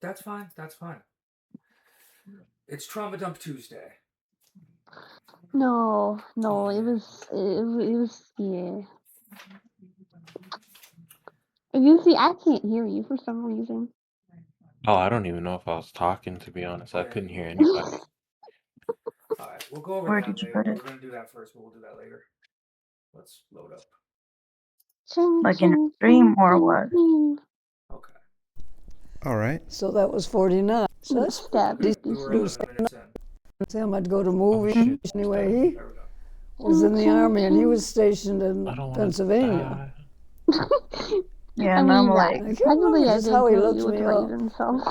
That's fine. That's fine. It's Trauma Dump Tuesday. No, Yeah. it was, yeah. You see, I can't hear you for some reason. Oh, I don't even know if I was talking, to be honest. I Yeah. couldn't hear anybody. Alright, we'll go over Where that did you later. put it? We're gonna do that first, but we'll do that later. Let's load up. Like in a stream or what? Okay. All right. So that was 49. So that's Stab Okay, you. we were 11 minutes in. him. I'd go to movies. shit. Anyway, he There we go. was in the army and he was stationed in I don't want Pennsylvania. Yeah, I and mean, I'm yeah, like, I can't technically remember I just did how he kill looked you with me up. Raven, so.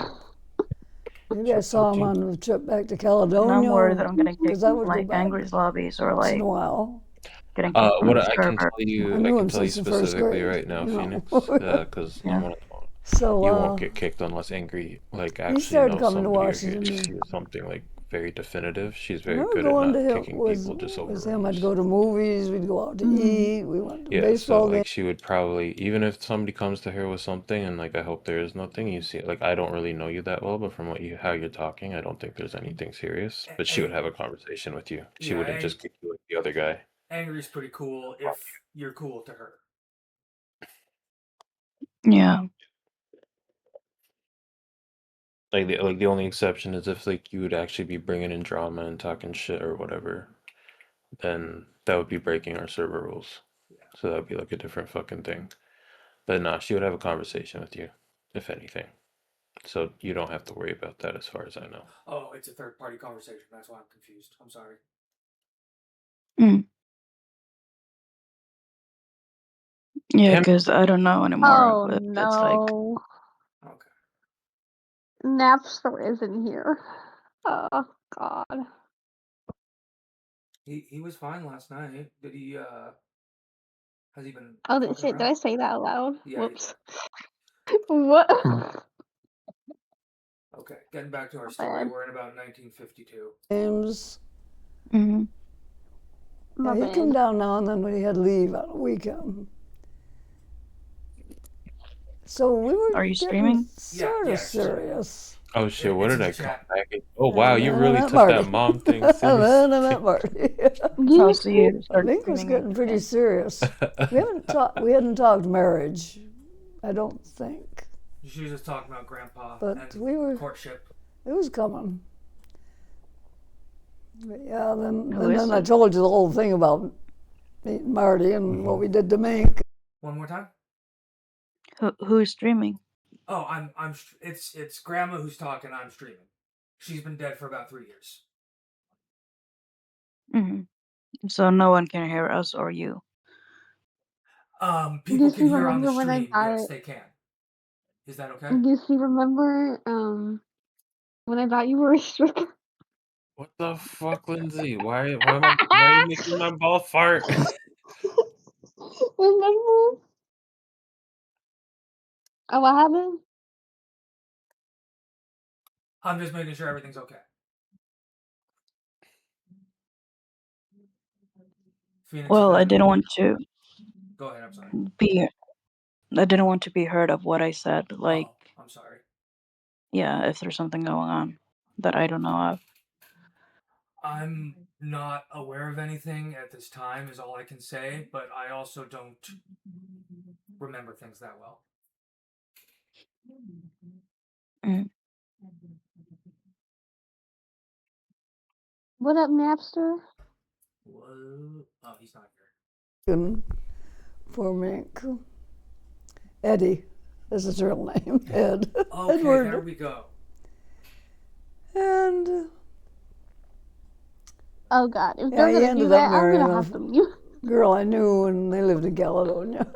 Maybe I saw him on the trip back to and Caledonia. I'm worried that I'm gonna get Because I would like go back Angry's lobbies or once in like a while. getting kicked from What the I can server. tell you, I I knew can him tell you since the first specifically grade, right now, you know. Phoenix, because Yeah. So you won't get kicked unless Angry like he actually started knows coming to somebody or Washington. hears something like very definitive. She's very Remember good at going not to him kicking was people just over him. I'd rumors. go to movies. We'd go out to eat. We went to Yeah, so baseball like games. she would probably, even if somebody comes to her with something and like I hope there is nothing, you see, like I don't really know you that well, but from how you're talking, I don't think there's anything serious. But she would have a conversation with you. She Yeah, wouldn't just kick you like the other guy. Angry's pretty cool if you're cool to her. Yeah. Like the only exception is if like you would actually be bringing in drama and talking shit or whatever, then that would be breaking our server rules. So that would be like a different fucking thing. But nah, she would have a conversation with you, if anything. So you don't have to worry about that as far as I know. Oh, it's a third-party conversation. That's why I'm confused. I'm sorry. Yeah, because I don't know anymore Oh, if it's like. no. Okay. Napster isn't here. Oh, God. He was fine last night. Did he has he been Oh, fucking shit, did around? I say that out loud? Yeah, Whoops. What? Okay, getting back to our story, we're in about 1952. Games. Mm-hmm. Yeah, he'd come down now and then when he had leave on a weekend. So we were Are you getting streaming? sort of serious. Oh shit, what It's did in I the come chat. back? Oh wow, And you then really I met took Marty. that mom thing And then I seriously. met Marty. Oh, so you I started think it was streaming getting pretty again. serious. We hadn't talked marriage, I don't think. She was just talking about grandpa But and we were. courtship. It was coming. But yeah, Who and is then I it? told you the whole thing about meeting Marty and what we did to Mink. One more time. Who's streaming? Oh, it's grandma who's talking. I'm streaming. She's been dead for about 3 years. Mm-hmm. So no one can hear us or you. People Do can you hear on the remember when I stream. got Yes, it? they can. Is that okay? Do you remember when I thought you were a stripper? What the fuck, Lindsay? Why are you making my ball fart? Remember? Oh, what happened? I'm just making sure everything's okay. Phoenix, Well, I didn't want to Go ahead, I'm sorry. I didn't want to be heard of what I said. Like, I'm sorry. yeah, if there's something going on that I don't know of. I'm not aware of anything at this time, is all I can say, but I also don't remember things that well. Mm. What up, Napster? Whoa. Oh, he's not here. For Mink. Eddie. That's his real name. Ed. Okay, Edward. there we go. And oh God, if yeah, they're he gonna do ended that, up I'm marrying gonna a have to mute. girl I knew, and they lived in Caledonia.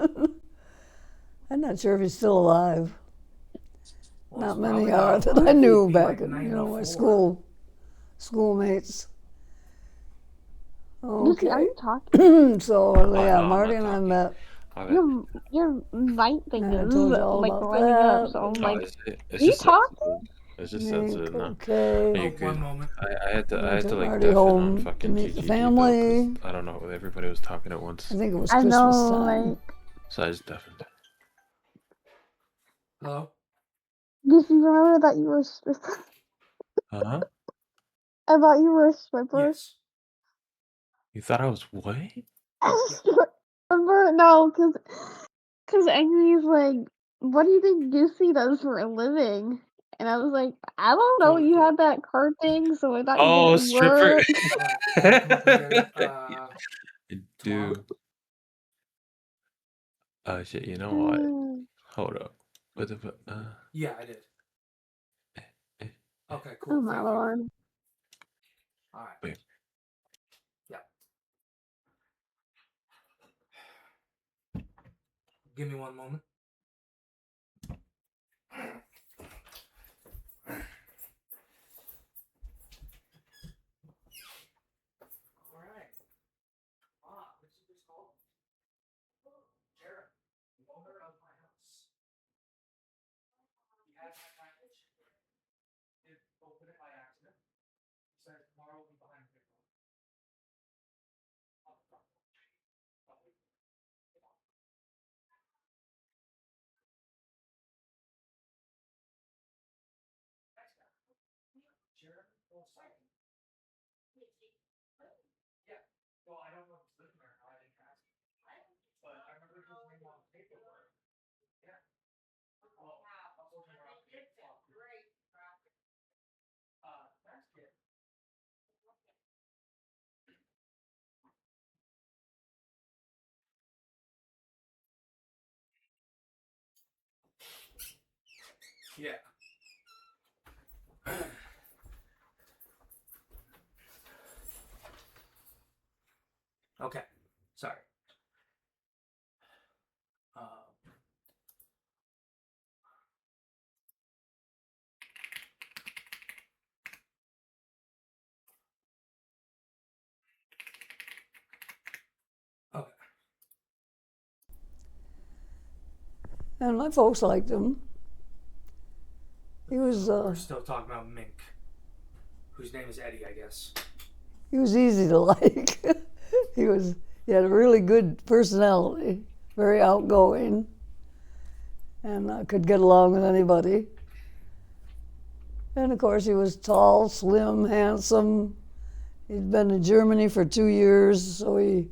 I'm not sure if he's still alive. Well, not it's many probably are not that alive. I knew He'd be back like in my 94. schoolmates. Lucy, are Okay. you talking? So yeah, no, I'm Marty not and I talking. met. Okay. Your mic thing I is told you all like about running up, that. so I'm No, like, it's are you just talking? sensitive. It's just Mink, sensitive now. okay. Are you Oh, good? one moment. I had to took like Marty deafen on home to fucking meet the GGG though, 'cause family. I don't know, everybody was talking at once. I think it was I Christmas know, time. like, So I just deafened. Hello? Lucy, remember that you were a stripper? Huh? I thought you were a stripper. Yes. You thought I was what? Remember? No, because Angry's like, what do you think Goosey does for a living? And I was like, I don't know. You had that card thing, so I thought Oh, you stripper. work. Alright, I'll come up and get it. I Tomorrow? do. Shit. You know what? Mm. Hold up. What the fuck? Yeah, I did. eh. Okay, cool. Oh my Thank you. lord. Alright. Wait. Yeah. Give me one moment. Alright. What's this called? Jared, the owner of my house. He had my package. Did open it by accident. He said tomorrow will be behind the paywall. Jared, well, second. Yeah. Well, I don't know if he's living there or not. I didn't ask him. But I remember his name on the paperwork. Yeah. Well, I'll tell you around. Great. Thanks, kid. Yeah. Okay. Sorry. Okay. And my folks liked him. He was We're still talking about Mink, whose name is Eddie, I guess. he was easy to like. He had a really good personality, very outgoing, and could get along with anybody. And of course, he was tall, slim, handsome. He'd been in Germany for 2 years, so he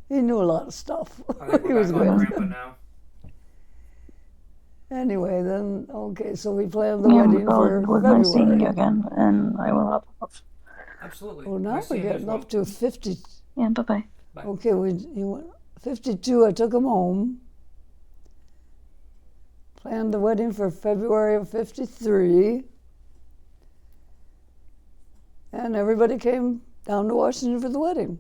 knew a lot of stuff. I think He we're was back on good. Grandpa now. Anyway, then okay, so we planned the Yeah, wedding for was nice seeing you February. again, and I will hop off. Absolutely. Well, now Nice we're seeing you as getting well. up to 50. Yeah, bye bye. Okay, he went 52. I took him home. Planned the wedding for February of 53. And everybody came down to Washington for the wedding.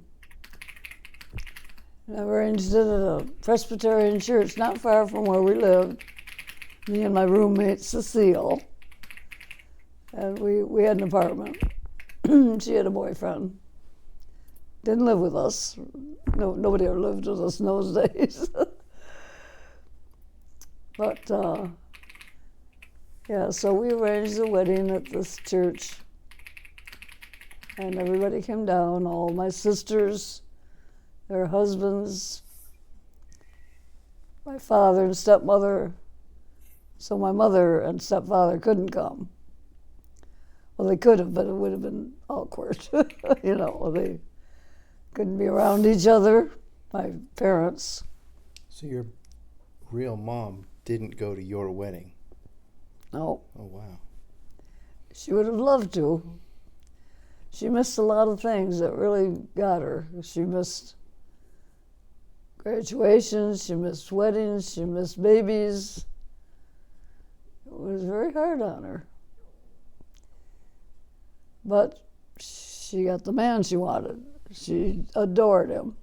And I arranged it at a Presbyterian church not far from where we lived. Me and my roommate, Cecile. And we had an apartment. She had a boyfriend. Didn't live with us. No, nobody ever lived with us in those days. But yeah, so we arranged the wedding at this church. And everybody came down, all my sisters, their husbands, my father and stepmother. So my mother and stepfather couldn't come. Well, they could have, but it would have been awkward. You know, they couldn't be around each other, my parents. So your real mom didn't go to your wedding? No, Oh, wow. she would have loved to. She missed a lot of things that really got her. She missed graduations, she missed weddings, she missed babies. It was very hard on her. But she got the man she wanted. She adored him.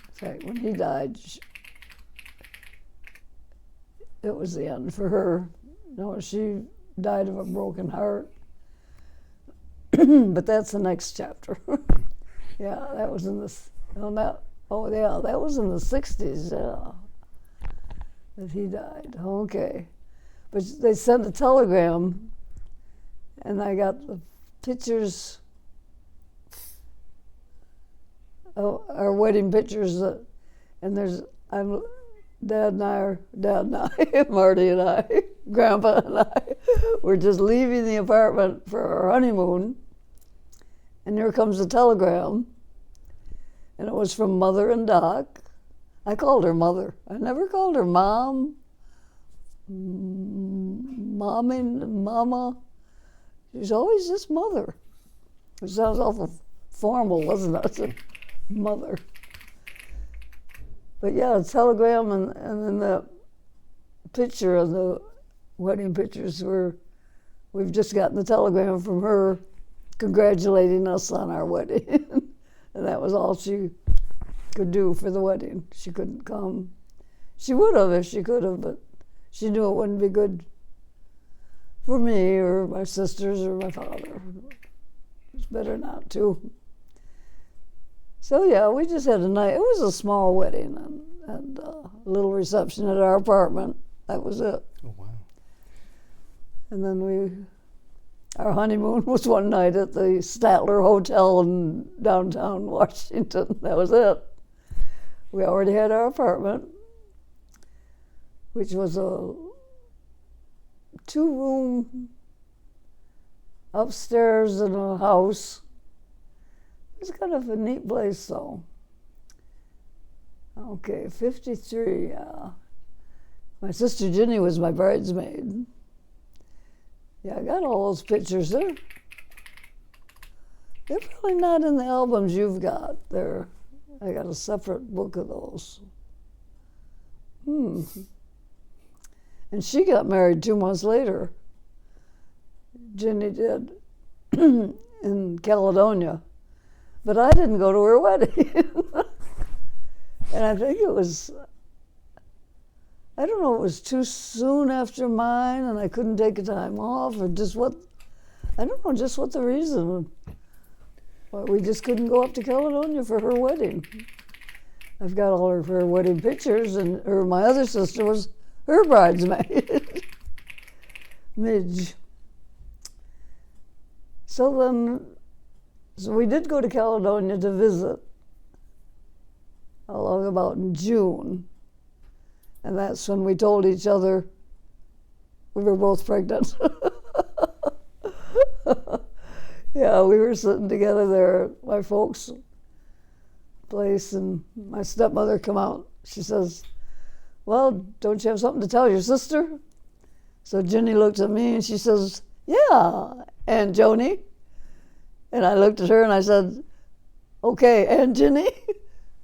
In fact, when he died, it was the end for her. No, she died of a broken heart. But that's the next chapter. Yeah, that was in the that was in the 60s. Yeah, that he died. Okay, but they sent a telegram, and I got the pictures. Our wedding pictures, and Dad and I, Marty and I, Grandpa and I, were just leaving the apartment for our honeymoon, and here comes a telegram, and it was from Mother and Doc. I called her Mother. I never called her Mom, Mommy, Mama. She's always just Mother. It sounds awful formal, doesn't it? Mother. But yeah, a telegram, and then the picture of the wedding pictures we've just gotten the telegram from her congratulating us on our wedding. And that was all she could do for the wedding. She couldn't come. She would have if she could have, but she knew it wouldn't be good for me or my sisters or my father. It's better not to. So yeah, we just had a night. It was a small wedding and a little reception at our apartment. That was it. Oh, wow. And then our honeymoon was one night at the Statler Hotel in downtown Washington. That was it. We already had our apartment, which was a 2-room upstairs in a house. It was kind of a neat place, though. Okay, 53, yeah. My sister Ginny was my bridesmaid. Yeah, I got all those pictures there. They're probably not in the albums you've got. I got a separate book of those. And she got married 2 months later. Ginny did, in Caledonia. But I didn't go to her wedding. And I think it was, I don't know, it was too soon after mine and I couldn't take a time off or just what, I don't know just what the reason. Why we just couldn't go up to Caledonia for her wedding. I've got all of her wedding pictures, and my other sister was her bridesmaid, Midge. So we did go to Caledonia to visit, along about in June. And that's when we told each other we were both pregnant. Yeah, we were sitting together there at my folks' place, and my stepmother come out. She says, well, don't you have something to tell your sister? So Ginny looked at me and she says, yeah, Aunt Joni. And I looked at her and I said, okay, Aunt Ginny.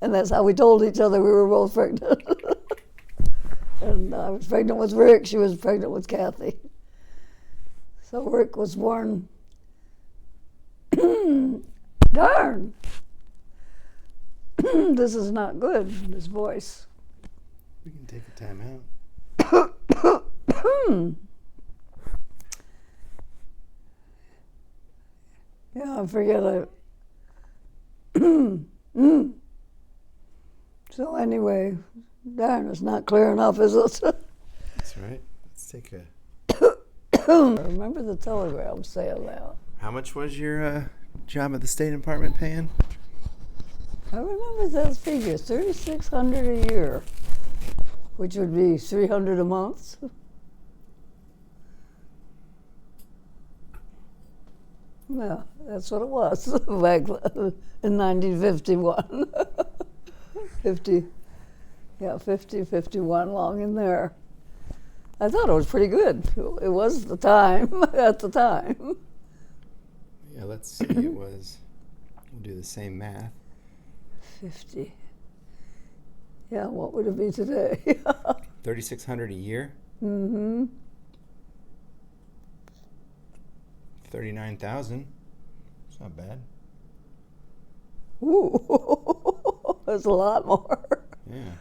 And that's how we told each other we were both pregnant. And I was pregnant with Rick, she was pregnant with Kathy. So Rick was born, darn, this is not good, this voice. We can take a time out. Yeah, I forget it. So anyway, darn, it's not clear enough, is it? That's right. Let's take a. I remember the telegram saying that. How much was your job at the State Department paying? I remember that figure, $3,600 a year, which would be $300 a month. Yeah, that's what it was back in 1951. 51, long in there. I thought it was pretty good. It was the time, at the time. Yeah, let's see. It was. We'll do the same math. 50. Yeah, what would it be today? $3,600 a year. Mm-hmm. 39,000. It's not bad. Ooh, that's a lot more. Yeah.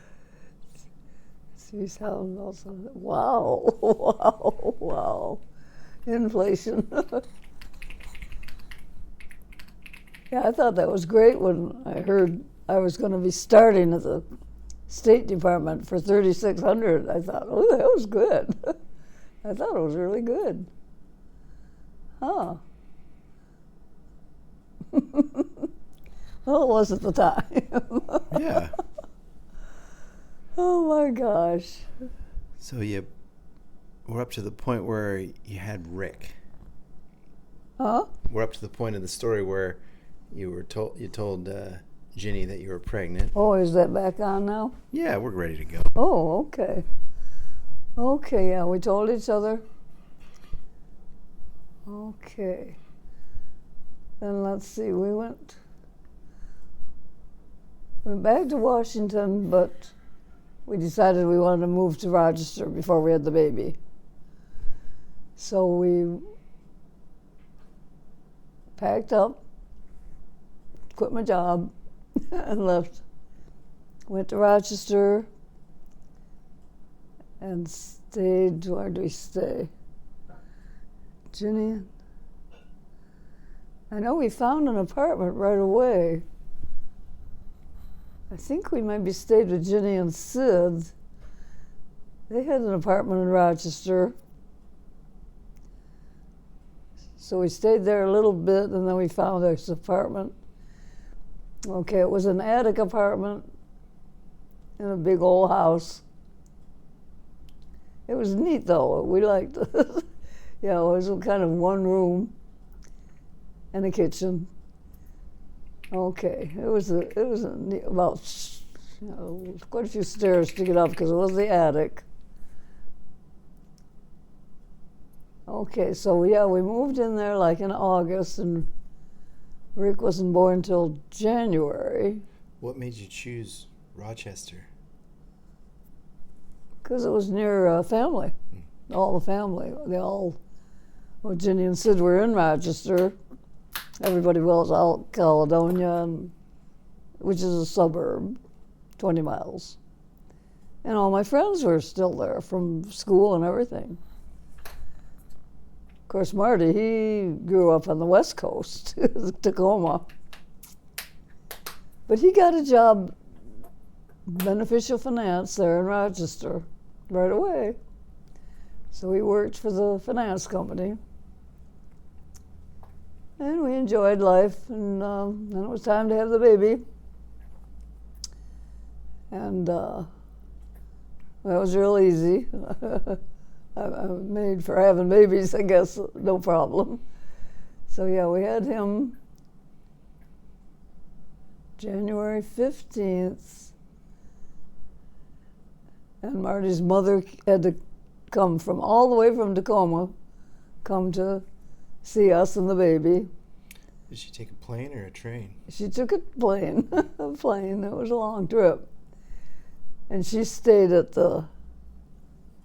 Wow, wow. Inflation. Yeah, I thought that was great when I heard I was going to be starting at the State Department for $3,600. I thought, oh, that was good. I thought it was really good. Huh. Well, it was at the time. Yeah. Oh my gosh. So we're up to the point where you had Rick. Huh? We're up to the point of the story where you told Ginny that you were pregnant. Oh, is that back on now? Yeah, we're ready to go. Oh, okay. Okay, yeah, we told each other. Okay. Then let's see, we went back to Washington, but we decided we wanted to move to Rochester before we had the baby. So we packed up, quit my job, and left. Went to Rochester and stayed. Where do we stay? Ginny. I know we found an apartment right away. I think we maybe stayed with Ginny and Sid. They had an apartment in Rochester. So we stayed there a little bit, and then we found this apartment. Okay, it was an attic apartment in a big old house. It was neat, though. We liked it. Yeah, it was kind of one room and a kitchen. Okay, it was about quite a few stairs to get up because it was the attic. Okay, so yeah, we moved in there like in August, and Rick wasn't born until January. What made you choose Rochester? Because it was near family, all the family. Well, Ginny and Sid were in Rochester. Everybody was out Caledonia, which is a suburb, 20 miles. And all my friends were still there from school and everything. Of course, Marty, he grew up on the West Coast, Tacoma. But he got a job, beneficial finance, there in Rochester right away. So he worked for the finance company. And we enjoyed life, and then it was time to have the baby. And that was real easy. I'm made for having babies, I guess, no problem. So yeah, we had him January 15th. And Marty's mother had to come from all the way from Tacoma, come to see us and the baby. Did she take a plane or a train? She took a plane, a plane. It was a long trip. And she stayed at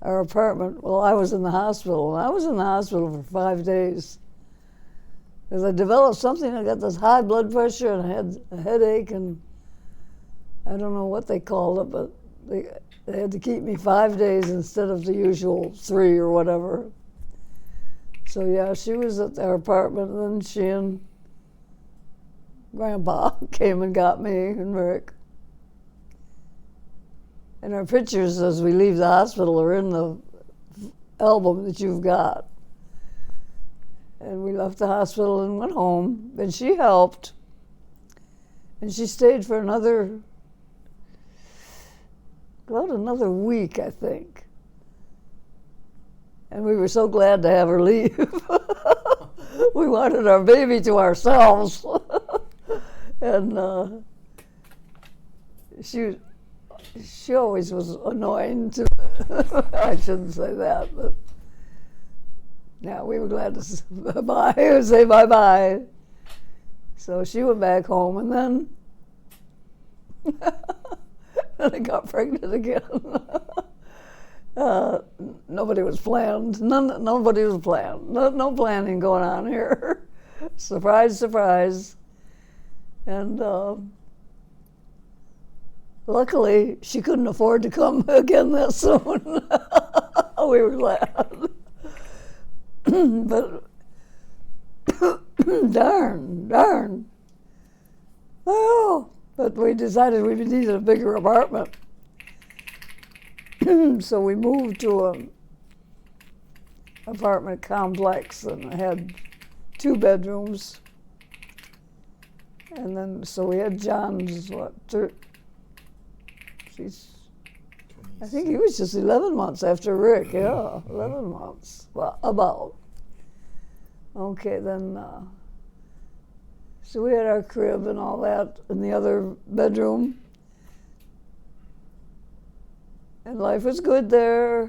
our apartment. Well, I was in the hospital, and I was in the hospital for 5 days. Because I developed something, I got this high blood pressure, and I had a headache, and I don't know what they called it, but they had to keep me 5 days instead of the usual 3 or whatever. So yeah, she was at our apartment, and then she and Grandpa came and got me and Rick. And our pictures as we leave the hospital are in the album that you've got. And we left the hospital and went home, and she helped. And she stayed for about another week, I think. And we were so glad to have her leave. We wanted our baby to ourselves. And she always was annoying to I shouldn't say that, but yeah, we were glad to say bye-bye. So she went back home, and then I got pregnant again. Nobody was planned. Nobody was planned. No planning going on here. Surprise, surprise. And luckily, she couldn't afford to come again that soon. We were glad. But darn. Oh, but we decided we needed a bigger apartment. So we moved to an apartment complex, and it had 2 bedrooms. And then, so we had John's, she's I think he was just 11 months after Rick, yeah, 11 months, well, about. Okay, then, so we had our crib and all that in the other bedroom. And life was good there.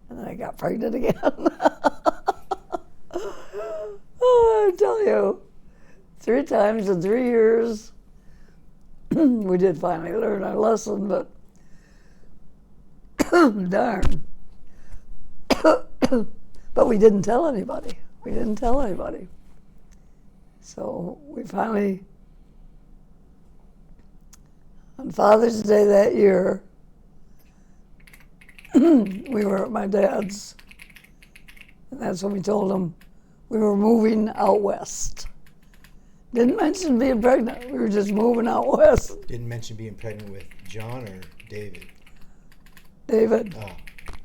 And then I got pregnant again. Oh, I tell you, 3 times in 3 years. We did finally learn our lesson, but darn. But we didn't tell anybody. We didn't tell anybody. So we finally, on Father's Day that year, we were at my dad's. And that's when we told him we were moving out west. Didn't mention being pregnant. We were just moving out west. Didn't mention being pregnant with John or David. David.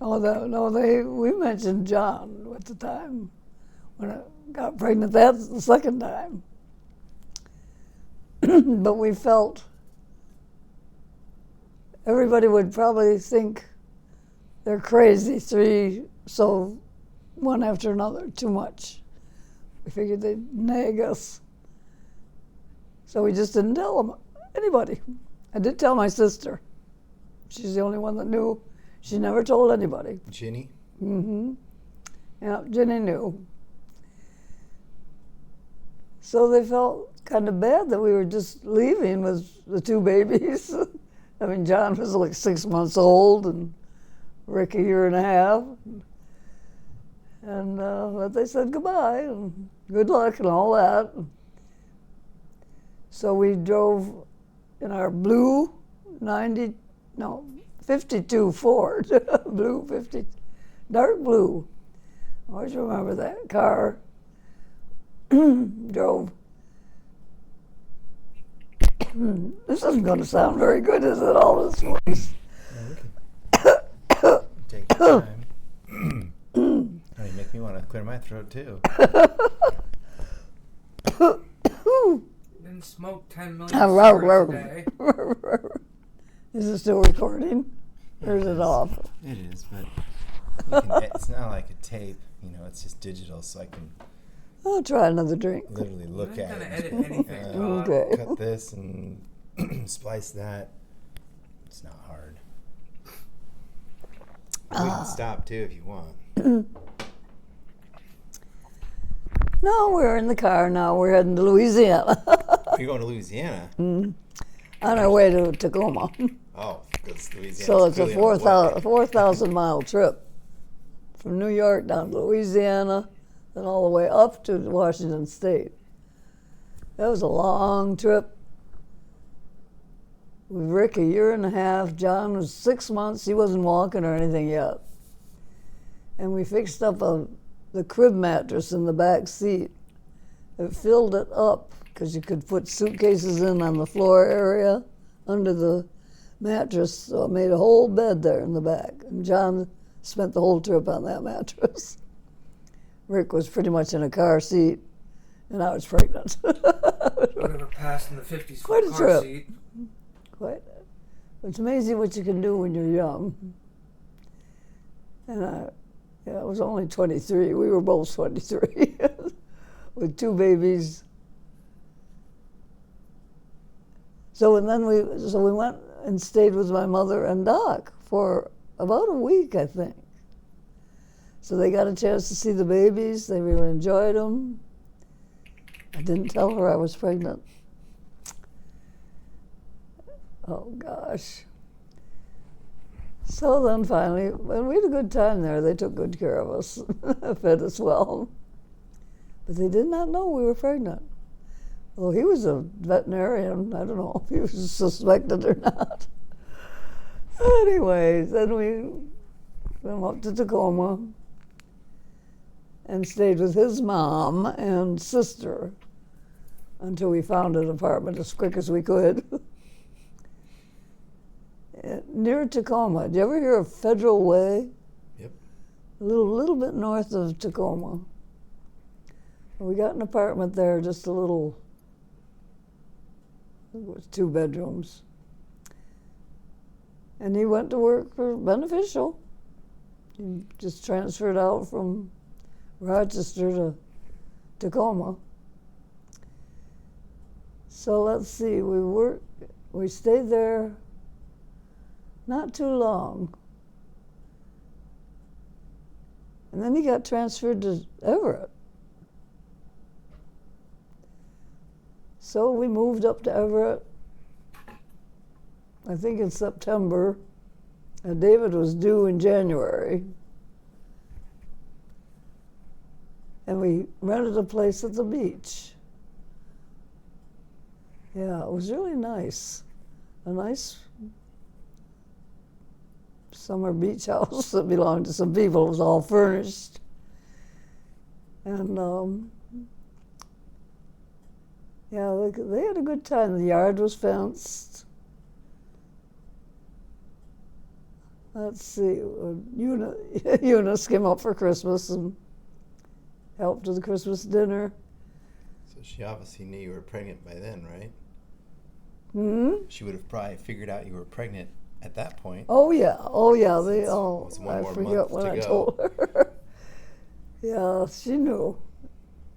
Oh, We mentioned John at the time when I got pregnant. That's the second time. But we felt everybody would probably think they're crazy, 3, so one after another, too much. We figured they'd nag us. So we just didn't tell them, anybody. I did tell my sister. She's the only one that knew. She never told anybody. Ginny? Mm-hmm. Yeah, Ginny knew. So they felt kind of bad that we were just leaving with the 2 babies. I mean, John was like 6 months old and Rick a year and a half. And but they said goodbye and good luck and all that. So we drove in our blue 52 Ford, blue 50, dark blue. I always remember that car. Drove. This isn't going to sound very good, is it, all this voice? Take your time. You make me want to clear my throat, too. Didn't smoke 10 million Is cigarettes a day. it still recording? Or is it off? It is, but it's not like a tape. You know, it's just digital, so I can I'll try another drink. literally look I'm not at gonna it. edit anything, Todd. Okay. Cut this and splice that. It's not hard. We can stop, too, if you want. No, we're in the car now. We're heading to Louisiana. You're going to Louisiana? On our way to Tacoma. Oh, because Louisiana. So it's a 4,000-mile trip from New York down to Louisiana and all the way up to Washington State. That was a long trip. With Rick a year and a half. John was 6 months. He wasn't walking or anything yet. And we fixed up the crib mattress in the back seat. It filled it up because you could put suitcases in on the floor area under the mattress, so it made a whole bed there in the back. And John spent the whole trip on that mattress. Rick was pretty much in a car seat, and I was pregnant. Whatever passed in the 50s Quite for a a car trip. seat. Quite. It's amazing what you can do when you're young. And I was only 23. We were both 23 with 2 babies. So we went and stayed with my mother and Doc for about a week, I think. So they got a chance to see the babies. They really enjoyed them. I didn't tell her I was pregnant. Oh, gosh. So then finally, and we had a good time there. They took good care of us, fed us well. But they did not know we were pregnant. Well, he was a veterinarian. I don't know if he was suspected or not. Anyways, then we went up to Tacoma and stayed with his mom and sister until we found an apartment as quick as we could. Near Tacoma. Did you ever hear of Federal Way? Yep. A little bit north of Tacoma. We got an apartment there, just a little, it was 2 bedrooms. And he went to work for Beneficial. He just transferred out from Rochester to Tacoma. So let's see, we stayed there not too long. And then he got transferred to Everett. So we moved up to Everett, I think in September, and David was due in January. And we rented a place at the beach. Yeah, it was really nice. A nice summer beach house that belonged to some people. It was all furnished. And yeah, they had a good time. The yard was fenced. Let's see, Eunice came up for Christmas and helped with the Christmas dinner. So she obviously knew you were pregnant by then, right? Hmm? She would have probably figured out you were pregnant at that point. Oh yeah. They It's all. one I more forget month what to I go. told her. Yeah, she knew.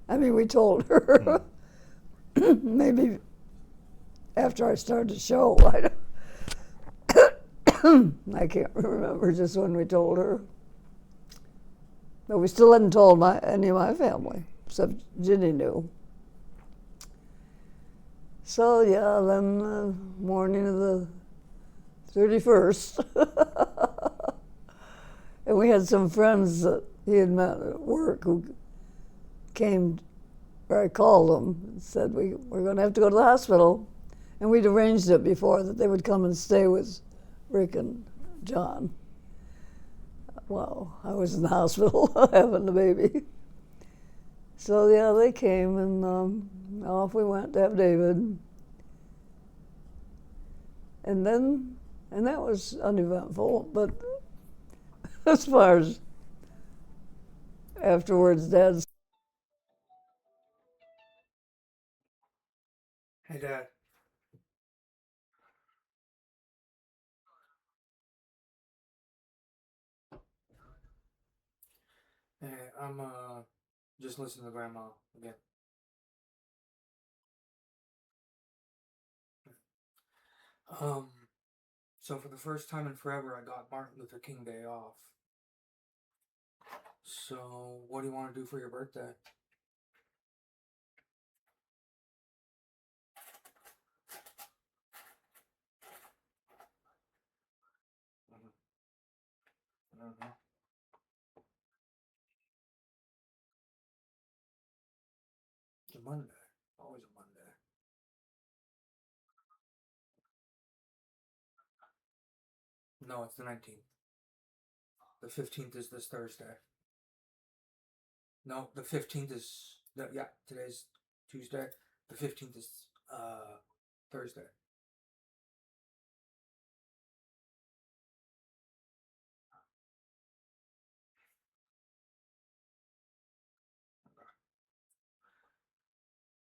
I mean, we told her. Maybe after I started the show. I can't remember just when we told her. But we still hadn't told any of my family, except Ginny knew. So yeah, then the morning of the 31st, and we had some friends that he had met at work who came, or I called them and said, we're going to have to go to the hospital. And we'd arranged it before that they would come and stay with Rick and John. Well, I was in the hospital having the baby. So yeah, they came and off we went to have David. And that was uneventful, but as far as afterwards, Dad's. Hey, Dad. Hey, I'm just listening to Grandma again. So for the first time in forever, I got Martin Luther King Day off. So what do you want to do for your birthday? I don't know. It's a Monday. Always a Monday. No, it's the 19th. The 15th is this Thursday. No, the 15th is yeah, today's Tuesday. The 15th is Thursday.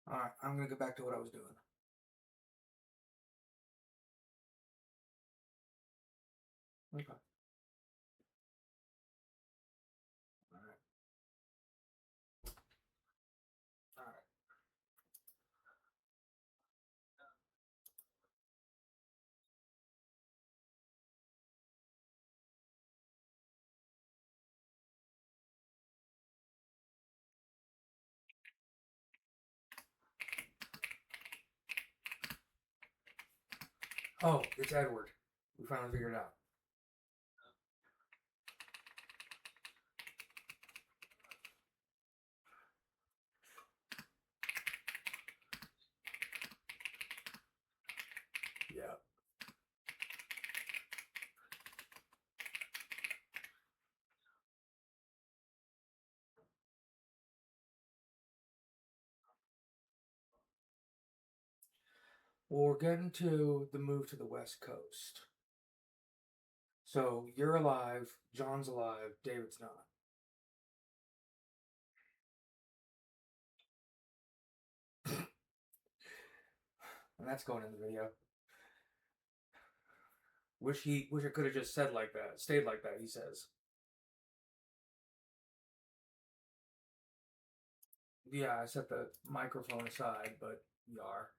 All right, I'm gonna get back to what I was doing. Okay. All right. All right. Oh, it's Edward. We finally figured it out. Yeah. Well, we're getting to the move to the West Coast. So you're alive, John's alive, David's not. And that's going in the video. Wish it could have just said like that, stayed like that, he says. Yeah, I set the microphone aside, but yar.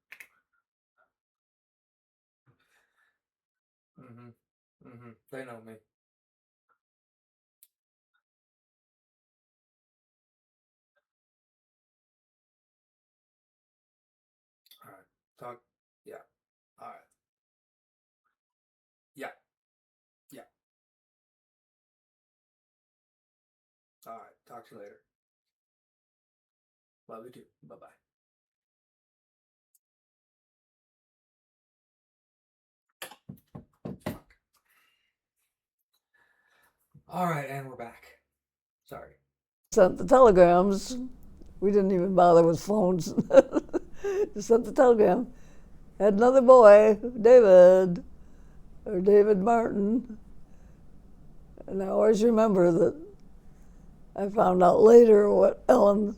They know me. Alright. Talk. Yeah. Alright. Yeah. Yeah. Alright. Talk to you later. Love you too. Bye bye. Alright, and we're back. Sorry. Sent the telegrams. We didn't even bother with phones. Just sent the telegram. Had another boy, David, or David Martin. And I always remember that I found out later what Ellen,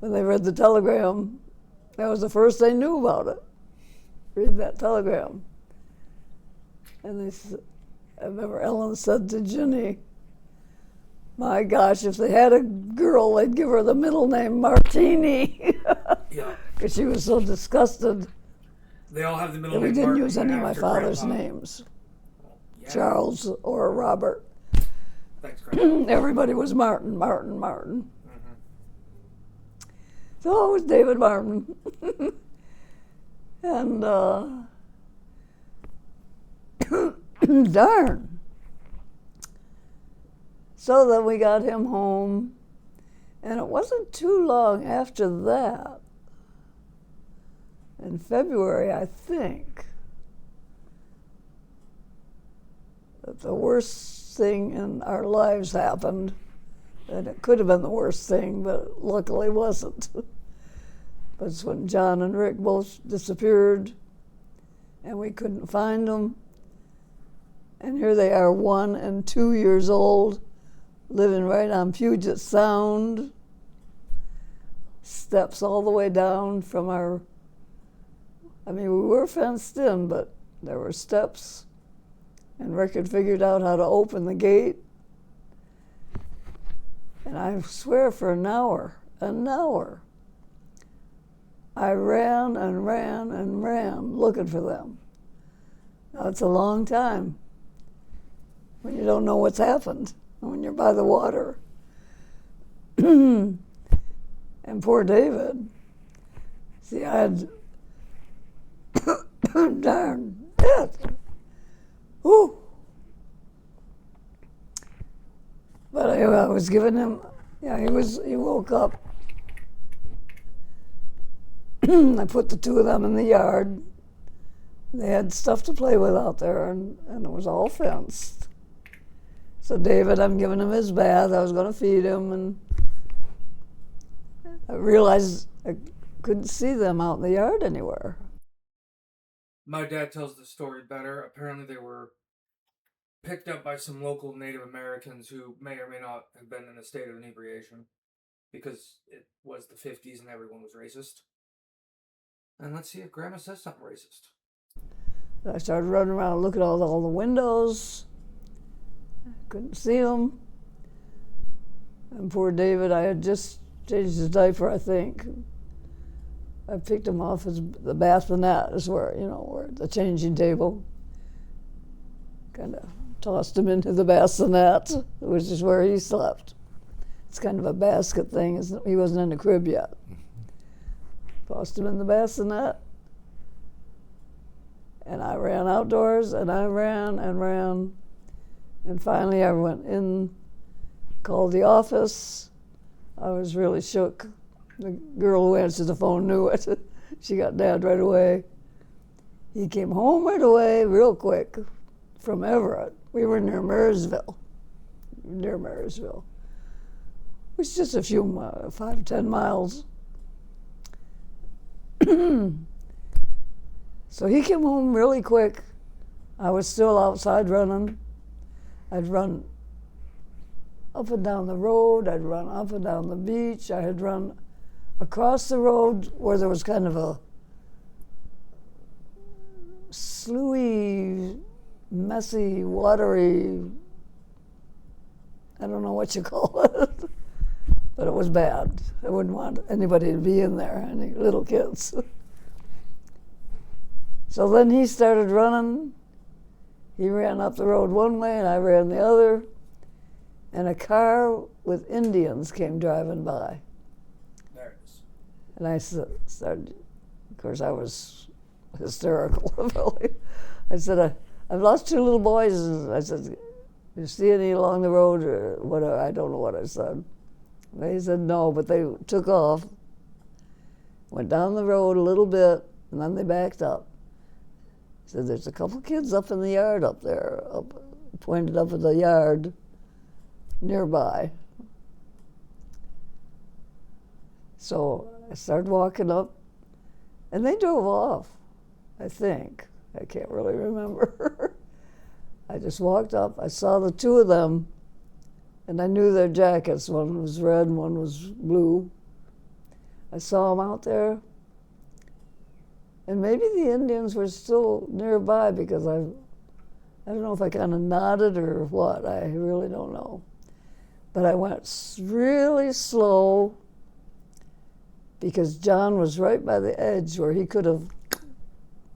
when they read the telegram, that was the first they knew about it, reading that telegram. And they said, I remember Ellen said to Ginny, my gosh, if they had a girl, they'd give her the middle name Martini. Yeah. Because she was so disgusted They all have the middle that we name didn't Martin use any of my after father's Grandpa. names, Yeah. Charles or Robert. Thanks, Grandpa. Everybody was Martin. So it was David Martin. And darn. So then we got him home, and it wasn't too long after that, in February, I think, that the worst thing in our lives happened. And it could have been the worst thing, but luckily wasn't. But it's when John and Rick both disappeared, and we couldn't find them. And here they are, 1 and 2 years old, living right on Puget Sound. Steps all the way down from our, we were fenced in, but there were steps, and Rick had figured out how to open the gate. And I swear for an hour, I ran and ran and ran looking for them. Now, it's a long time when you don't know what's happened, when you're by the water. And poor David, see, I had darn it. Ooh. But I was giving him, he woke up. I put the 2 of them in the yard. They had stuff to play with out there, and it was all fenced. So David, I'm giving him his bath. I was going to feed him, and I realized I couldn't see them out in the yard anywhere. My dad tells the story better. Apparently they were picked up by some local Native Americans who may or may not have been in a state of inebriation because it was the 50s and everyone was racist. And let's see if Grandma says something racist. I started running around looking at all the windows. I couldn't see them. And poor David, I had just changed his diaper, I think. I picked him off as the bassinet is where, where the changing table. Kind of tossed him into the bassinet, which is where he slept. It's kind of a basket thing. He wasn't in the crib yet. Tossed him in the bassinet. And I ran outdoors, and I ran and ran. And finally I went in, called the office. I was really shook. The girl who answered the phone knew it. She got Dad right away. He came home right away, real quick, from Everett. We were near Marysville. Which is just a few 5-10 miles. So he came home really quick. I was still outside running. I'd run up and down the road. I'd run up and down the beach. I had run across the road where there was kind of a sloughy messy, watery, I don't know what you call it, but it was bad. I wouldn't want anybody to be in there, any little kids. So then he started running. He ran up the road one way and I ran the other. And a car with Indians came driving by. There it is. And I started, of course, I was hysterical, really. I said, I've lost 2 little boys. And I said, you see any along the road or whatever? I don't know what I said. And he said, no, but they took off, went down the road a little bit, and then they backed up. He said, there's a couple kids up in the yard up there, pointed up at the yard nearby. So I started walking up, and they drove off, I think. I can't really remember. I just walked up, I saw the 2 of them, and I knew their jackets. One was red and one was blue. I saw them out there, and maybe the Indians were still nearby because I don't know if I kind of nodded or what, I really don't know. But I went really slow because John was right by the edge where he could have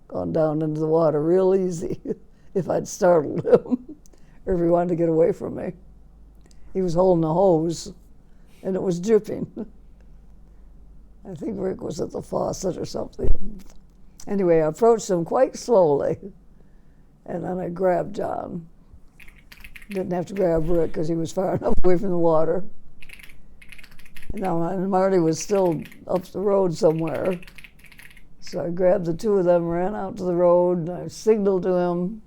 gone down into the water real easy if I'd startled him or if he wanted to get away from me. He was holding a hose and it was dripping. I think Rick was at the faucet or something. Anyway, I approached him quite slowly and then I grabbed John. Didn't have to grab Rick because he was far enough away from the water. And Marty was still up the road somewhere. So I grabbed the 2 of them, ran out to the road, and I signaled to him.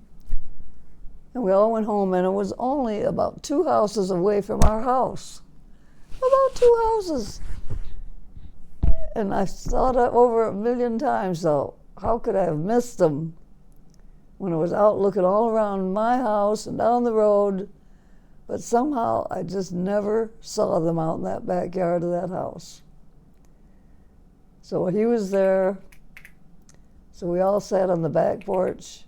And we all went home, and it was only about 2 houses away from our house. About 2 houses. And I thought over 1,000,000 times, though, how could I have missed them when I was out looking all around my house and down the road? But somehow I just never saw them out in that backyard of that house. So he was there. So we all sat on the back porch,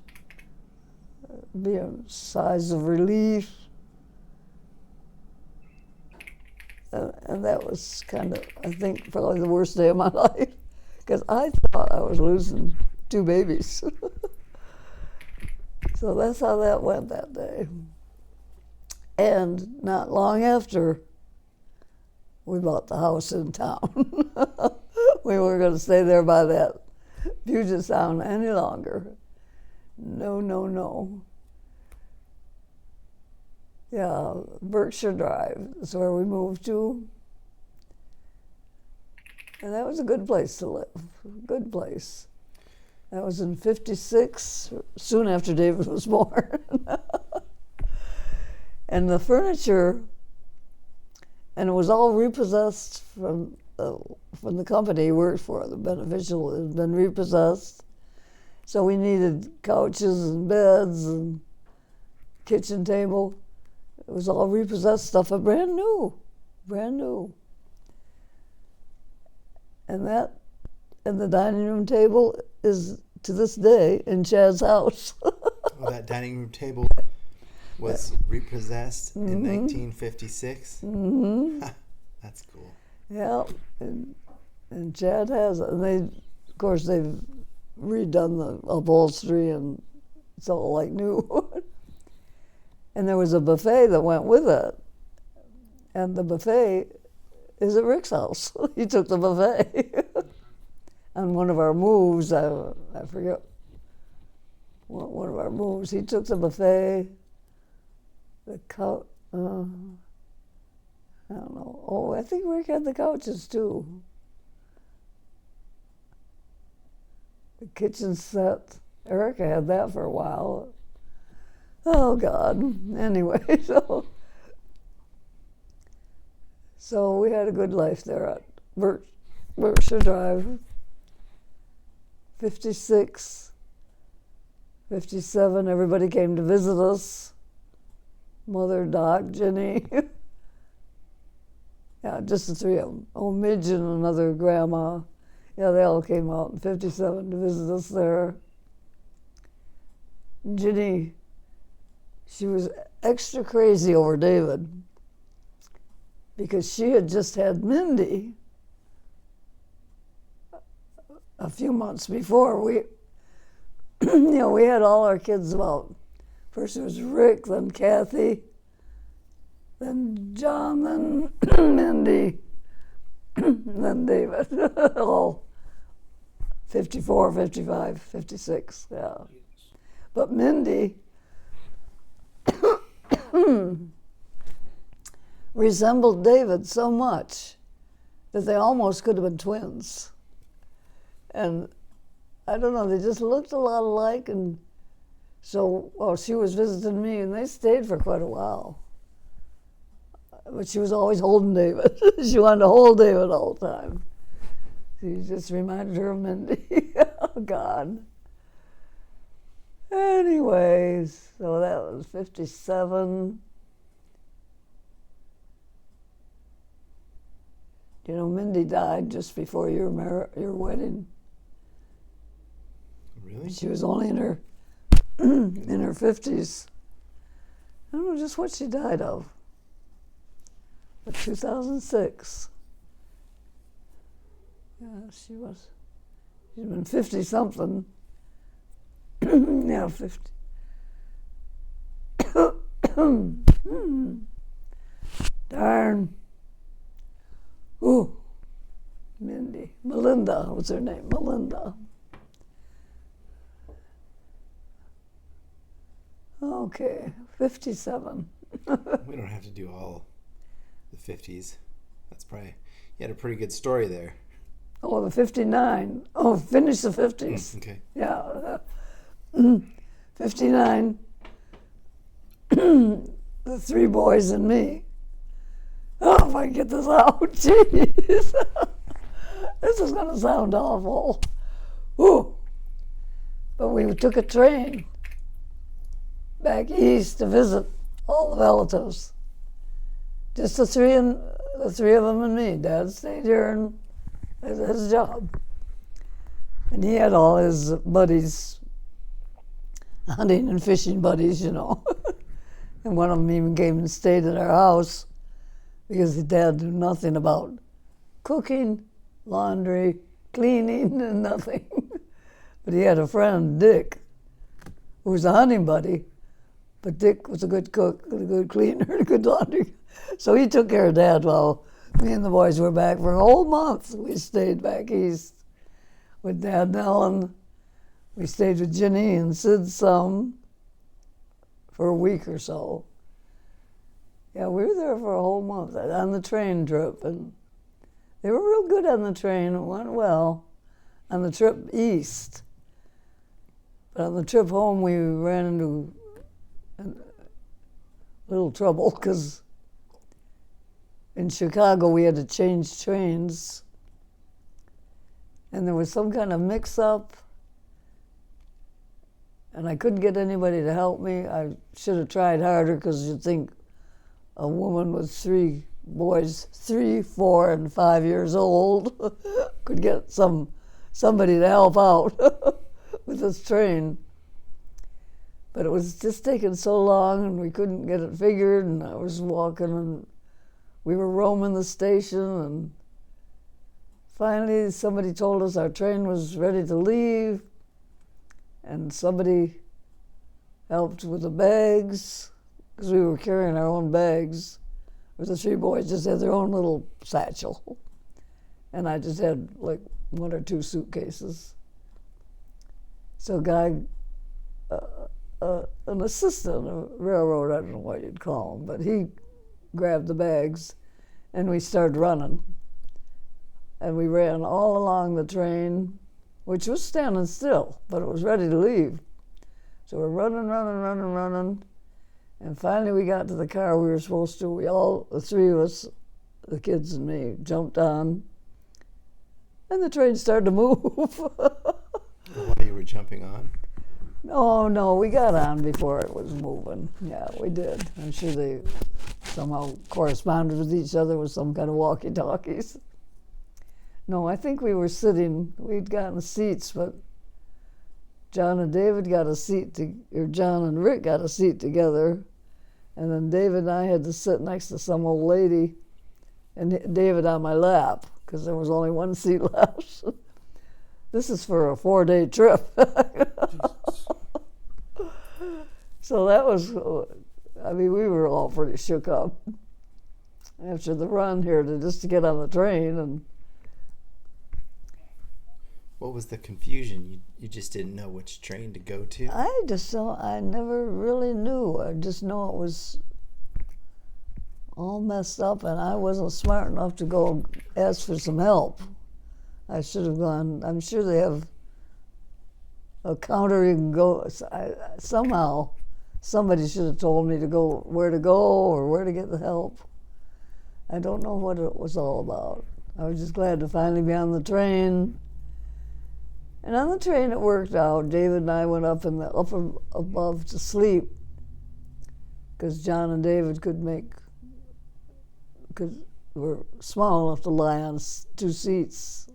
being sighs of relief. And that was kind of, I think, probably the worst day of my life, because I thought I was losing 2 babies. So that's how that went that day. And not long after, we bought the house in town. We weren't going to stay there by that Puget Sound any longer. No, no, no. Yeah, Berkshire Drive is where we moved to. And that was a good place to live, good place. That was in '56, soon after David was born. And the furniture, and it was all repossessed from the company he worked for, the Beneficial, had been repossessed. So we needed couches and beds and kitchen table. It was all repossessed stuff, but brand new, brand new. And the dining room table is to this day in Chad's house. Oh, that dining room table was repossessed in 1956. Mm-hmm. That's cool. Yeah, and Chad has it. And of course, they've redone the upholstery and it's all like new. And there was a buffet that went with it. And the buffet is at Rick's house. He took the buffet. On one of our moves, I forget one of our moves, he took the buffet, I don't know. Oh, I think Rick had the couches too. The kitchen set, Erica had that for a while. Oh God, anyway, so we had a good life there at Berkshire Drive. 56, 57, everybody came to visit us. Mother, Doc, Jenny. Yeah, just the 3 of them. Oh, Midge and another grandma. Yeah, they all came out in 57 to visit us there. Jenny she was extra crazy over David because she had just had Mindy a few months before. We we had all our kids about, first it was Rick, then Kathy, then John, then Mindy, then David, all 54, 55, 56, yeah. But Mindy resembled David so much that they almost could have been twins. And I don't know, they just looked a lot alike. And so, well, she was visiting me, and they stayed for quite a while. But she was always holding David. She wanted to hold David all the time. She just reminded her of Mindy. Oh, God. Anyways, so that was 57. You know, Mindy died just before your wedding. Really? She was only in her in her 50s. I don't know just what she died of. But 2006. Yeah, she'd been 50 something. Yeah, 50. Darn. Ooh, Mindy. Melinda was her name, Melinda. Okay, 57. We don't have to do all the 50s. That's probably, you had a pretty good story there. Oh, the 59. Oh, finish the 50s. Okay. Yeah. 59. The three boys and me. Oh, if I can get this out, jeez. This is going to sound awful. Ooh. But we took a train back east to visit all the relatives. Just the three of them and me. Dad stayed here and did his job. And he had all his buddies, hunting and fishing buddies, you know. And one of them even came and stayed at our house because his dad knew nothing about cooking, laundry, cleaning, and nothing. But he had a friend, Dick, who was a hunting buddy. But Dick was a good cook, a good cleaner, and a good laundry. So he took care of Dad while me and the boys were back for a whole month. We stayed back east with Dad and Ellen. We stayed with Ginny and Sid some for a week or so. Yeah, we were there for a whole month on the train trip, and they were real good on the train. It went well on the trip east. But on the trip home, we ran into a little trouble because in Chicago we had to change trains, and there was some kind of mix-up, and I couldn't get anybody to help me. I should have tried harder because you'd think a woman with three boys, 3, 4, and 5 years old, could get somebody to help out with this train. But it was just taking so long, and we couldn't get it figured, and I was walking, and we were roaming the station, and finally somebody told us our train was ready to leave, and somebody helped with the bags, because we were carrying our own bags. The 3 boys just had their own little satchel, and I just had like 1 or 2 suitcases. So a guy, an assistant, a railroad, I don't know what you'd call him, but he grabbed the bags, and we started running. And we ran all along the train, which was standing still, but it was ready to leave. So we're running, and finally we got to the car we were supposed to. We all, the 3 of us, the kids and me, jumped on, and the train started to move. While you were jumping on? No, we got on before it was moving. Yeah, we did. I'm sure they somehow corresponded with each other with some kind of walkie-talkies. No, I think we were sitting, we'd gotten seats, but John and David got a seat, or John and Rick got a seat together, and then David and I had to sit next to some old lady, and David on my lap, because there was only one seat left. This is for a 4-day trip. So that was, I mean, we were all pretty shook up after the run here just to get on the train. And What was the confusion? You just didn't know which train to go to? I never really knew. I just know it was all messed up, and I wasn't smart enough to go ask for some help. I should have gone. I'm sure they have a counter you can go. Somehow, somebody should have told me to go where to go or where to get the help. I don't know what it was all about. I was just glad to finally be on the train. And on the train, it worked out. David and I went up in the upper above to sleep because John and David were small enough to lie on 2 seats.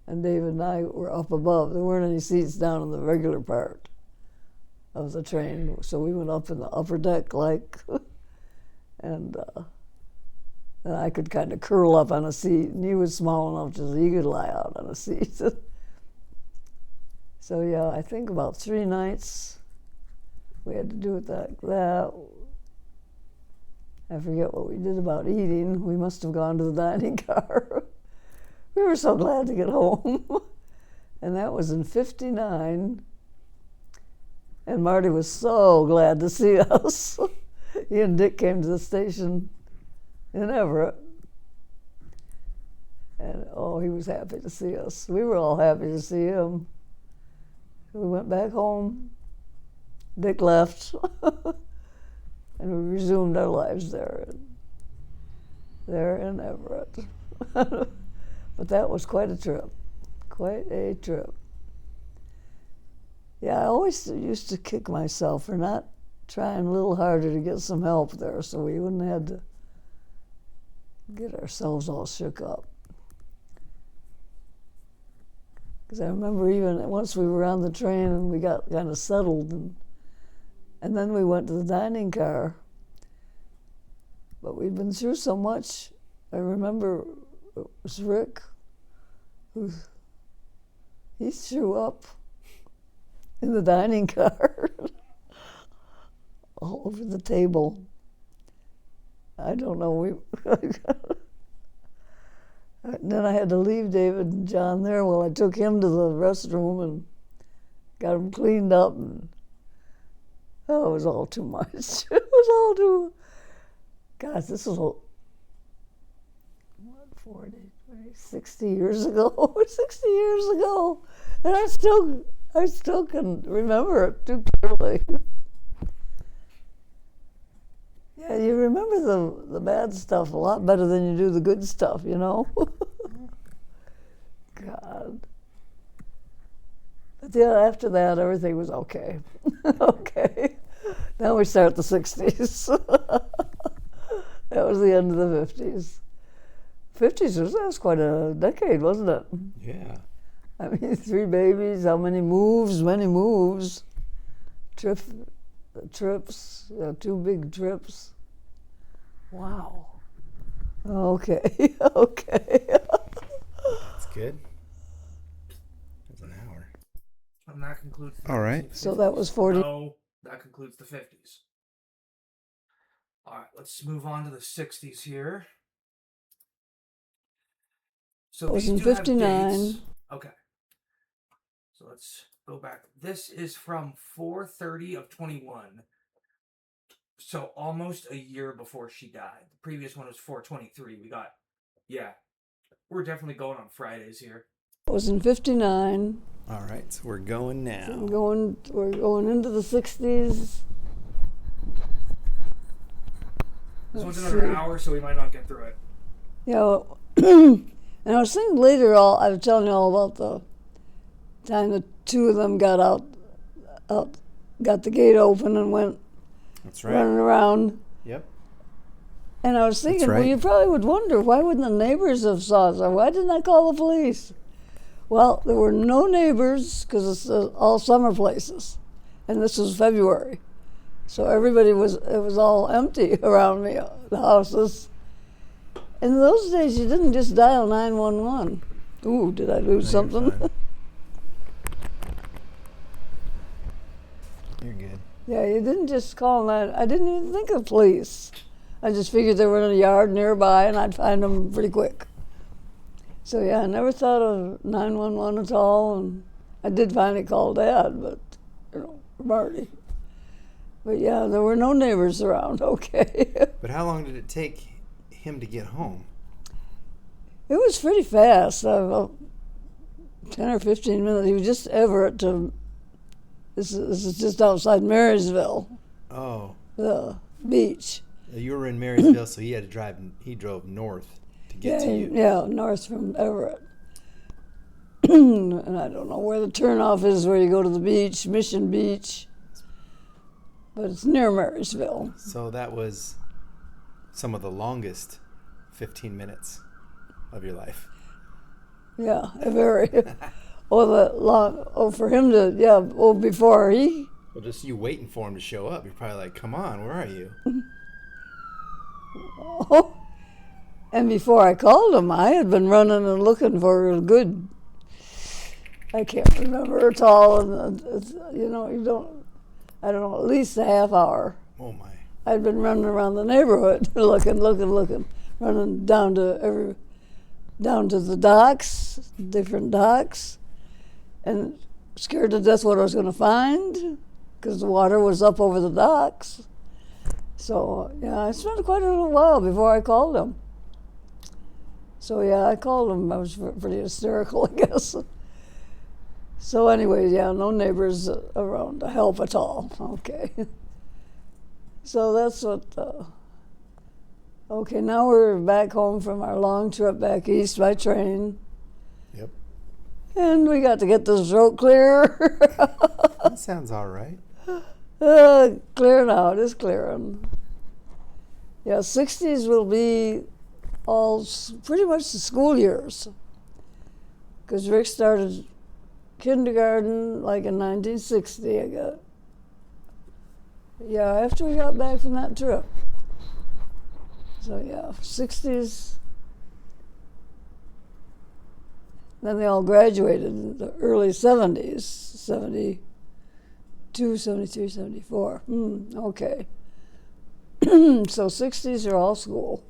And David and I were up above. There weren't any seats down in the regular part of the train, so we went up in the upper deck, and then I could kind of curl up on a seat, and he was small enough so he could lie out on a seat. So yeah, I think about 3 nights we had to do it like that. I forget what we did about eating. We must have gone to the dining car. We were so glad to get home. And that was in '59. And Marty was so glad to see us. He and Dick came to the station in Everett. And oh, he was happy to see us. We were all happy to see him. We went back home. Dick left. And we resumed our lives there in Everett. But that was quite a trip. Yeah, I always used to kick myself for not trying a little harder to get some help there so we wouldn't have to get ourselves all shook up. Because I remember even once we were on the train and we got kind of settled, and then we went to the dining car. But we'd been through so much. I remember it was Rick he threw up in the dining car all over the table. I don't know. Then I had to leave David and John there while I took him to the restroom and got him cleaned up. And it was all too much. It was all too. Gosh, this was 60 years ago. 60 years ago, and I still can remember it too clearly. Yeah, you remember the bad stuff a lot better than you do the good stuff, you know? God. But yeah, after that, everything was okay. Okay. Now we start the 60s. That was the end of the 50s. 50s, that was quite a decade, wasn't it? Yeah. I mean, 3 babies, how many moves? Many moves. Trips, 2 big trips. Wow. Okay, okay. That's good. That's an hour. And that concludes. All right. So that was 40. No, that concludes the 50s. All right, let's move on to the 60s here. So It was these in do have 59. dates. Okay. So let's go back. This is from 4/30 of 21. So almost a year before she died. The previous one was 4/23. We're definitely going on Fridays here. It was in 59. All right, so we're going now. We're going into the 60s. This one's Let's another see. hour, so we might not get through it. Yeah, and I was thinking later, I was telling you all about the time the 2 of them got out, got the gate open and went That's right. running around. Yep. And I was thinking, right. well, you probably would wonder, why wouldn't the neighbors have saw us? Or why didn't I call the police? Well, there were no neighbors because it's all summer places, and this was February, so it was all empty around me, the houses. In those days, you didn't just dial 911. Ooh, did I lose No, you're something? fine. You're good. Yeah, you didn't just call that. I didn't even think of police. I just figured they were in a yard nearby, and I'd find them pretty quick. So yeah, I never thought of 911 at all, and I did finally call Dad, but Marty. But yeah, there were no neighbors around. Okay. But how long did it take him to get home? It was pretty fast. 10 or 15 minutes. He was just Everett to. This is just outside Marysville, Oh, the beach. you were in Marysville, so he had to drive. He drove north to get to you. Yeah, north from Everett. And I don't know where the turnoff is where you go to the beach, Mission Beach. But it's near Marysville. So that was some of the longest 15 minutes of your life. Yeah, very. For him to, before he. Well, just you waiting for him to show up. You're probably like, come on, where are you? And before I called him, I had been running and looking for a good, I can't remember at all, and I don't know, at least a half hour. Oh my. I'd been running around the neighborhood, looking, running down to the docks, different docks, and scared to death what I was going to find, because the water was up over the docks. So yeah, I spent quite a little while before I called him. So yeah, I called him. I was pretty hysterical, I guess. So anyway, yeah, no neighbors around to help at all. Okay. So that's what. Okay, now we're back home from our long trip back east by train. Yep. And we got to get this throat clear. That sounds all right. Clearing out, it's clearing. Yeah, 60s will be all pretty much the school years. Because Rick started kindergarten like in 1960, I got. Yeah, after we got back from that trip. So yeah, 60s. Then they all graduated in the early 70s, 72, 73, 74. Okay. So 60s are all school.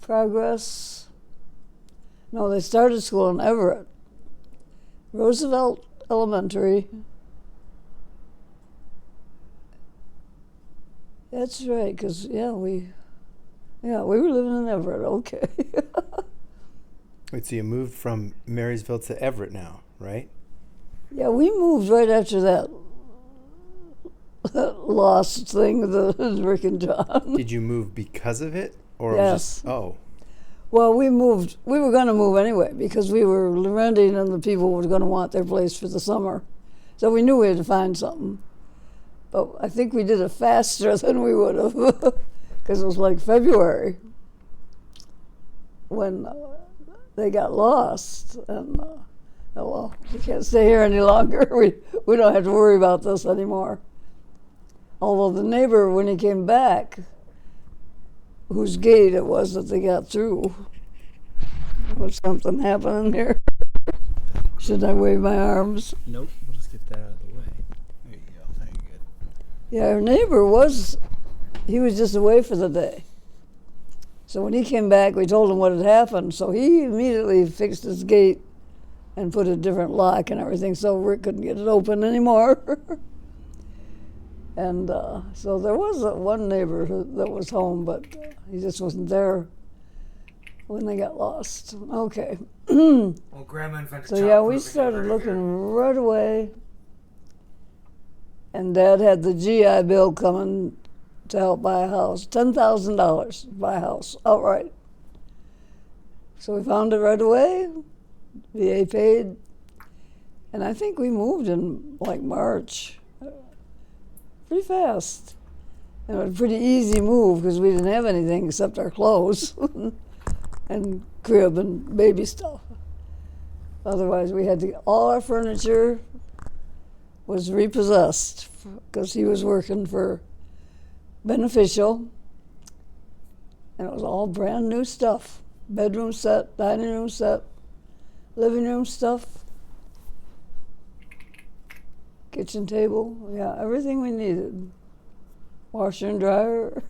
Progress. No, they started school in Everett. Roosevelt Elementary. That's right, because we were living in Everett. Okay. Wait, so you moved from Marysville to Everett now, right? Yeah, we moved right after that lost thing with Rick and John. Did you move because of it, or it Yes. was just Well, we moved. We were going to move anyway because we were renting, and the people were going to want their place for the summer, so we knew we had to find something. But I think we did it faster than we would have, because it was like February when they got lost, and we can't stay here any longer. We don't have to worry about this anymore. Although the neighbor, when he came back, whose gate it was that they got through, was something happening here? Should I wave my arms? Nope. We'll just get that out of the way. There you go. Very good. Yeah, our neighbor he was just away for the day. So when he came back, we told him what had happened. So he immediately fixed his gate and put a different lock and everything, so Rick couldn't get it open anymore. And so there was one neighbor that was home, but he just wasn't there when they got lost. Okay. Well, Grandma invented So yeah, we started looking right away. And Dad had the GI Bill coming to help buy a house. $10,000 to buy a house outright. So we found it right away. VA paid. And I think we moved in like March. Pretty fast. And it was a pretty easy move because we didn't have anything except our clothes and crib and baby stuff. Otherwise, we had to, all our furniture was repossessed because he was working for Beneficial. And it was all brand new stuff. Bedroom set, dining room set, living room stuff, kitchen table, yeah, everything we needed. Washer and dryer.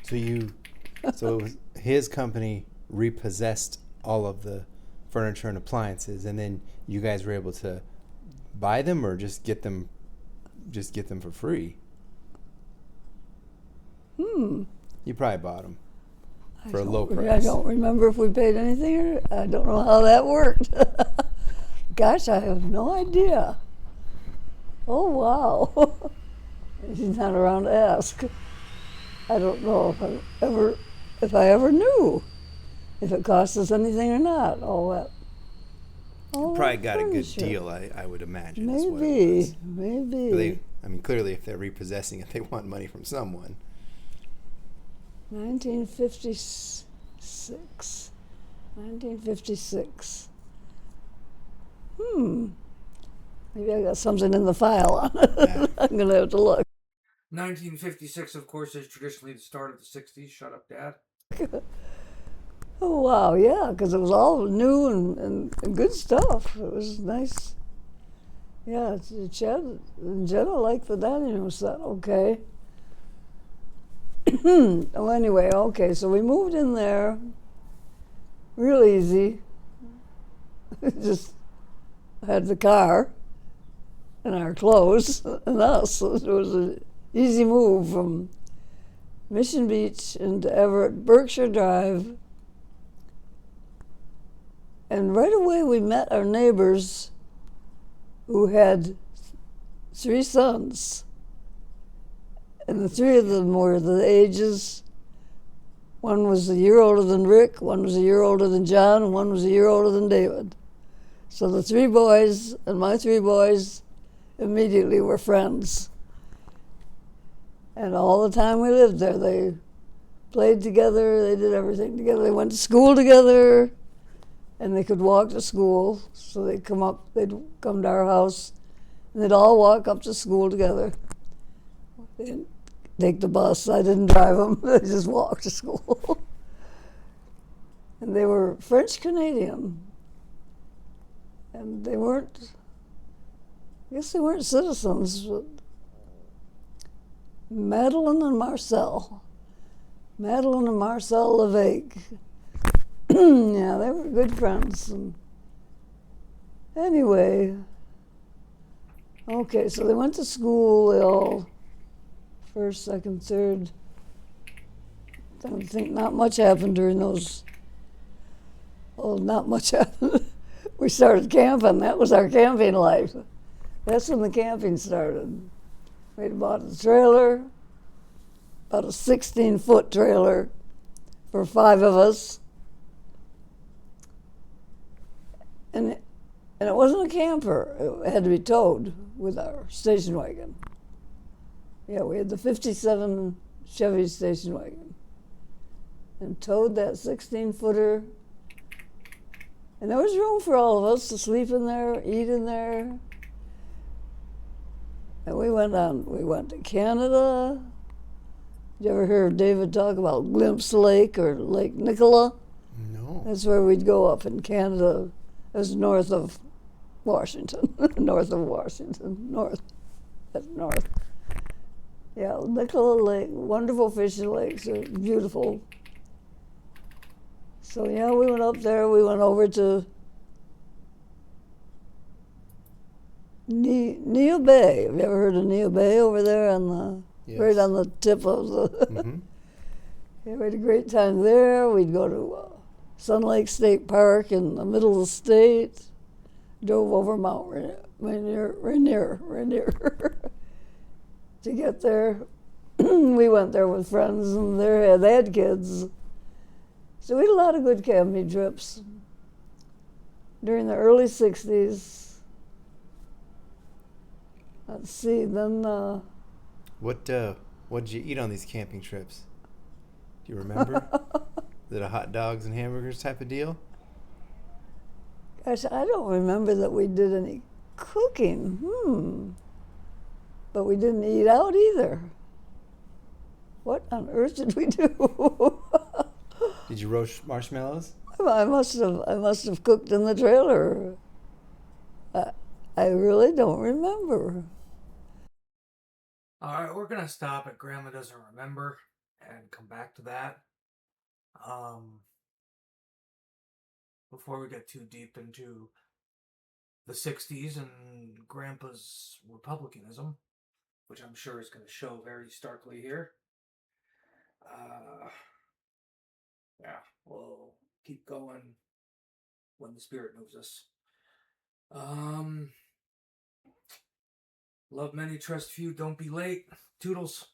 So it was his company repossessed all of the furniture and appliances, and then you guys were able to buy them or just get them for free? You probably bought them for a low price. I don't remember if we paid anything, or I don't know how that worked. Gosh, I have no idea. Oh, wow. He's not around to ask. I don't know if I ever knew if it cost us anything or not. All that. Probably got a good furniture. deal, I would imagine. is what it Maybe, was. maybe. Clearly, if they're repossessing it, they want money from someone. 1956. 1956. Maybe I got something in the file on it. Yeah. I'm going to have to look. 1956, of course, is traditionally the start of the 60s. Shut up, Dad. Oh, wow, yeah, because it was all new and good stuff. It was nice. Yeah, Chad and Jenna liked the dining room set, okay. Oh, anyway, okay, so we moved in there real easy. Just had the car and our clothes and us. It was an easy move from Mission Beach into Everett, Berkshire Drive. And right away we met our neighbors who had 3 sons. And the 3 of them were the ages. One was a year older than Rick, one was a year older than John, and one was a year older than David. So the 3 boys and my 3 boys immediately were friends. And all the time we lived there, they played together, they did everything together. They went to school together, and they could walk to school. So they'd come to our house, and they'd all walk up to school together. They didn't take the bus. I didn't drive them. They just walked to school. And they were French Canadian. And they weren't, I guess they weren't citizens, but Madeline and Marcel Levesque. Yeah, they were good friends. And anyway, okay, so they went to school. They all, first, second, third. Don't think not much happened during those. Oh, not much happened. We started camping. That was our camping life. That's when the camping started. We bought a trailer, about a 16-foot trailer for 5 of us. And it wasn't a camper. It had to be towed with our station wagon. Yeah, we had the 57 Chevy station wagon and towed that 16-footer. And there was room for all of us to sleep in there, eat in there. And we went to Canada. Did you ever hear David talk about Glimpse Lake or Lake Nicola? No. That's where we'd go up in Canada. It was north of Washington. North. That's north. Yeah, Nicola Lake, wonderful fishing lakes, they're beautiful. So yeah, we went up there. We went over to Neil Bay. Have you ever heard of Neil Bay over there on the right on the tip of the? Mm-hmm. Yeah, we had a great time there. We'd go to Sun Lake State Park in the middle of the state. Drove over Mount Rainier to get there. We went there with friends, and they had kids. So we had a lot of good camping trips during the early 60s. Let's see, then... What did you eat on these camping trips? Do you remember? Is it a hot dogs and hamburgers type of deal? Gosh, I don't remember that we did any cooking. But we didn't eat out either. What on earth did we do? Did you roast marshmallows? I must have cooked in the trailer. I really don't remember. All right, we're gonna stop at Grandma Doesn't Remember and come back to that. Before we get too deep into the 60s and Grandpa's Republicanism, which I'm sure is going to show very starkly here. Yeah, we'll keep going when the spirit moves us. Love many, trust few, don't be late. Toodles.